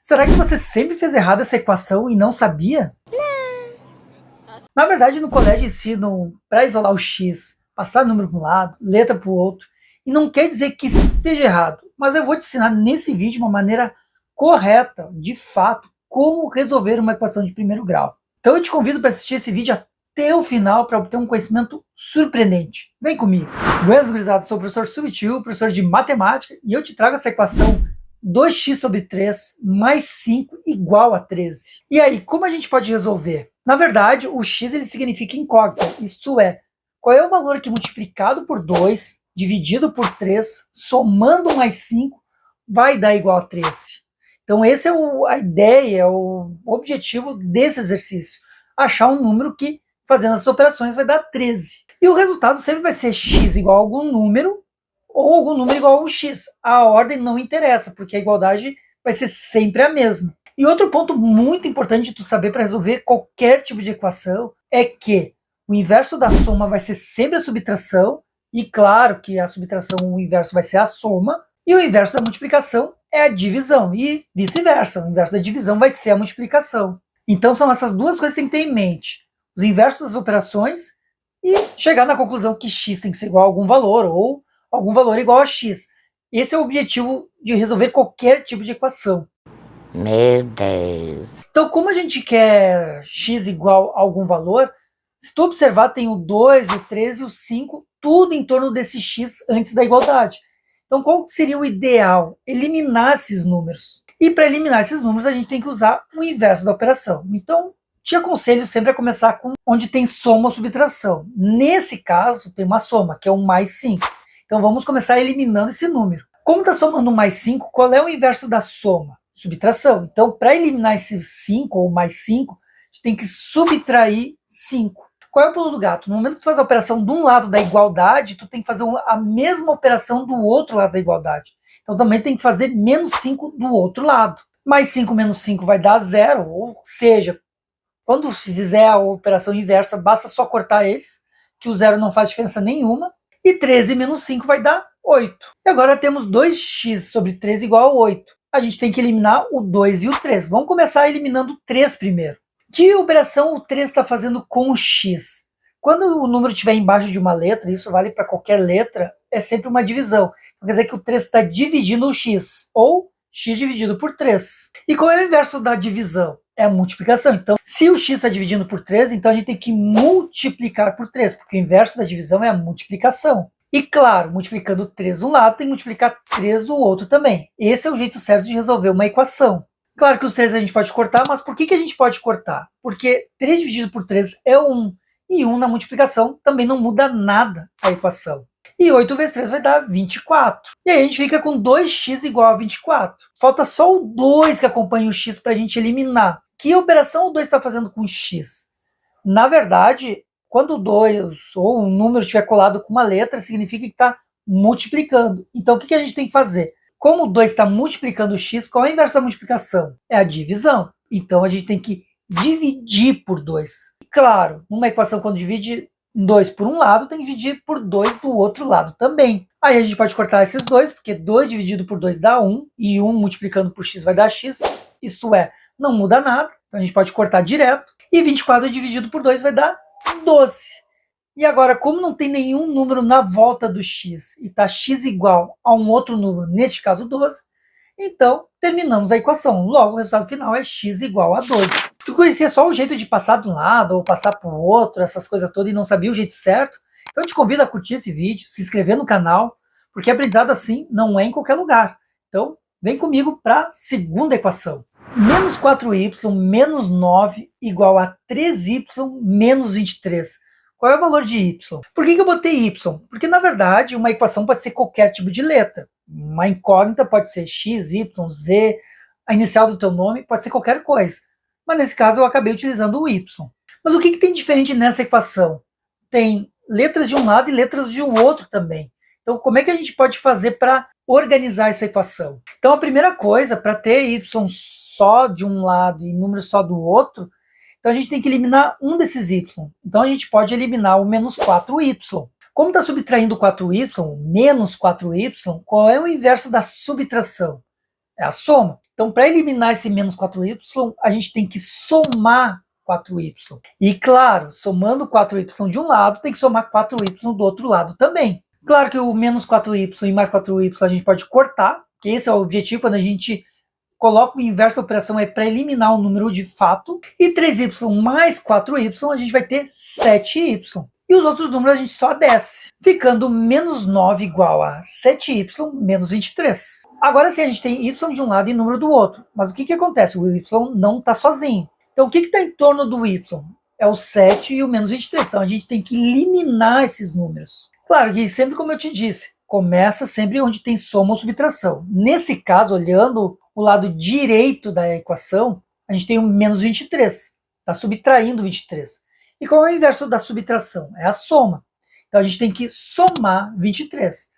Será que você sempre fez errado essa equação e não sabia? Na verdade, no colégio ensinam para isolar o x, passar número para um lado, letra para o outro, e não quer dizer que esteja errado, mas eu vou te ensinar nesse vídeo uma maneira correta, de fato, como resolver uma equação de primeiro grau. Então eu te convido para assistir esse vídeo até o final para obter um conhecimento surpreendente. Vem comigo! Buenas, gurizada, sou o professor Subtil, professor de matemática, e eu te trago essa equação 2x sobre 3 mais 5 igual a 13. E aí, como a gente pode resolver? Na verdade, o x ele significa incógnita, isto é, qual é o valor que multiplicado por 2, dividido por 3, somando mais 5, vai dar igual a 13. Então essa é a ideia, o objetivo desse exercício. Achar um número que, fazendo essas operações, vai dar 13. E o resultado sempre vai ser x igual a algum número, ou algum número igual ao x. A ordem não interessa, porque a igualdade vai ser sempre a mesma. E outro ponto muito importante de tu saber para resolver qualquer tipo de equação é que o inverso da soma vai ser sempre a subtração, e claro que a subtração, o inverso vai ser a soma, e o inverso da multiplicação é a divisão, e vice-versa, o inverso da divisão vai ser a multiplicação. Então são essas duas coisas que tem que ter em mente, os inversos das operações e chegar na conclusão que x tem que ser igual a algum valor, ou algum valor igual a x. Esse é o objetivo de resolver qualquer tipo de equação. Meu Deus. Então, como a gente quer x igual a algum valor, se tu observar, tem o 2, o 13 e o 5, tudo em torno desse x antes da igualdade. Então, qual seria o ideal? Eliminar esses números. E para eliminar esses números, a gente tem que usar o inverso da operação. Então, te aconselho sempre a começar com onde tem soma ou subtração. Nesse caso, tem uma soma, que é o mais 5. Então, vamos começar eliminando esse número. Como está somando mais 5, qual é o inverso da soma? Subtração. Então, para eliminar esse 5 ou mais 5, a gente tem que subtrair 5. Qual é o pulo do gato? No momento que tu faz a operação de um lado da igualdade, tu tem que fazer a mesma operação do outro lado da igualdade. Então também tem que fazer menos 5 do outro lado. Mais 5 menos 5 vai dar 0, ou seja, quando se fizer a operação inversa, basta só cortar eles, que o 0 não faz diferença nenhuma. E 13 menos 5 vai dar 8. E agora temos 2x sobre 13 igual a 8. A gente tem que eliminar o 2 e o 3. Vamos começar eliminando o 3 primeiro. Que operação o 3 está fazendo com o x? Quando o número estiver embaixo de uma letra, isso vale para qualquer letra, é sempre uma divisão. Então, quer dizer que o 3 está dividindo o x, ou x dividido por 3. E qual é o inverso da divisão? É a multiplicação. Então, se o x está dividindo por 3, então a gente tem que multiplicar por 3, porque o inverso da divisão é a multiplicação. E claro, multiplicando 3 de um lado, tem que multiplicar 3 do outro também. Esse é o jeito certo de resolver uma equação. Claro que os 3 a gente pode cortar, mas por que a gente pode cortar? Porque 3 dividido por 3 é 1, e 1 na multiplicação também não muda nada a equação. E 8 vezes 3 vai dar 24. E aí a gente fica com 2x igual a 24. Falta só o 2 que acompanha o x para a gente eliminar. Que operação o 2 está fazendo com o x? Na verdade, quando o 2 ou um número estiver colado com uma letra, significa que está multiplicando. Então o que a gente tem que fazer? Como o 2 está multiplicando o x, qual é a inversa da multiplicação? É a divisão. Então a gente tem que dividir por 2. Claro, numa equação quando divide 2 por um lado, tem que dividir por 2 do outro lado também. Aí a gente pode cortar esses dois, porque 2 dividido por 2 dá 1, e 1 multiplicando por x vai dar x. Isto é, não muda nada, então a gente pode cortar direto. E 24 dividido por 2 vai dar 12. E agora, como não tem nenhum número na volta do x e está x igual a um outro número, neste caso 12, então terminamos a equação. Logo, o resultado final é x igual a 12. Se tu conhecia só o jeito de passar de um lado ou passar para o outro, essas coisas todas, e não sabia o jeito certo, então eu te convido a curtir esse vídeo, se inscrever no canal, porque aprendizado assim não é em qualquer lugar. Então, vem comigo para a segunda equação. Menos 4y menos 9 igual a 3y menos 23. Qual é o valor de y? Por que eu botei y? Porque, na verdade, uma equação pode ser qualquer tipo de letra. Uma incógnita pode ser x, y, z, a inicial do teu nome, pode ser qualquer coisa. Mas, nesse caso, eu acabei utilizando o y. Mas o que tem diferente nessa equação? Tem letras de um lado e letras de outro também. Então, como é que a gente pode fazer para organizar essa equação? Então, a primeira coisa, para ter y só de um lado e número só do outro, então a gente tem que eliminar um desses y. Então a gente pode eliminar o menos 4y. Como está subtraindo 4y, menos 4y, qual é o inverso da subtração? É a soma. Então, para eliminar esse menos 4y, a gente tem que somar 4y. E, claro, somando 4y de um lado, tem que somar 4y do outro lado também. Claro que o menos 4y e mais 4y a gente pode cortar, que esse é o objetivo quando a gente coloca o inverso da operação, é para eliminar o número de fato. E 3y mais 4y, a gente vai ter 7y. E os outros números a gente só desce, ficando menos 9 igual a 7y menos 23. Agora sim, a gente tem y de um lado e número do outro. Mas o que acontece? O y não está sozinho. Então o que está em torno do y? É o 7 e o menos 23. Então a gente tem que eliminar esses números. Claro que sempre, como eu te disse, começa sempre onde tem soma ou subtração. Nesse caso, olhando o lado direito da equação, a gente tem o menos 23. Está subtraindo 23. E qual é o inverso da subtração? É a soma. Então a gente tem que somar 23.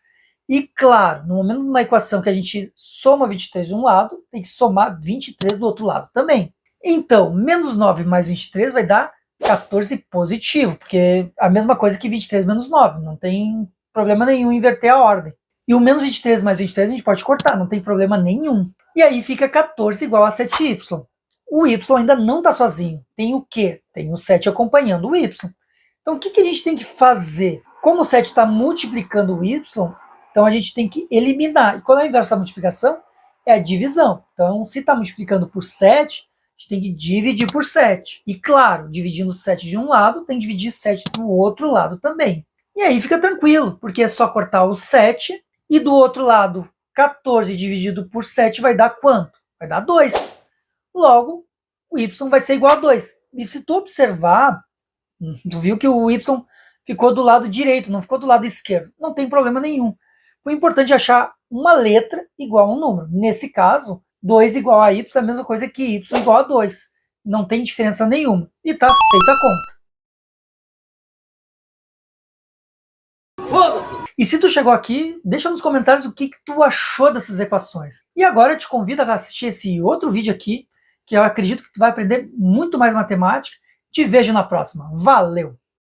E claro, no momento de uma equação que a gente soma 23 de um lado, tem que somar 23 do outro lado também. Então, menos 9 mais 23 vai dar 14 positivo, porque é a mesma coisa que 23 menos 9. Não tem problema nenhum inverter a ordem. E o menos 23 mais 23 a gente pode cortar, não tem problema nenhum. E aí fica 14 igual a 7y. O y ainda não está sozinho. Tem o quê? Tem o 7 acompanhando o y. Então, o que a gente tem que fazer? Como o 7 está multiplicando o y, então a gente tem que eliminar. E qual é o inverso da multiplicação? É a divisão. Então, se está multiplicando por 7, a gente tem que dividir por 7. E, claro, dividindo 7 de um lado, tem que dividir 7 do outro lado também. E aí fica tranquilo, porque é só cortar o 7. E do outro lado, 14 dividido por 7 vai dar quanto? Vai dar 2. Logo, o y vai ser igual a 2. E se tu observar, tu viu que o y ficou do lado direito, não ficou do lado esquerdo. Não tem problema nenhum. O importante é achar uma letra igual a um número. Nesse caso, 2 igual a y é a mesma coisa que y igual a 2. Não tem diferença nenhuma. E tá feita a conta. E se tu chegou aqui, deixa nos comentários o que tu achou dessas equações. E agora eu te convido a assistir esse outro vídeo aqui, que eu acredito que tu vai aprender muito mais matemática. Te vejo na próxima. Valeu!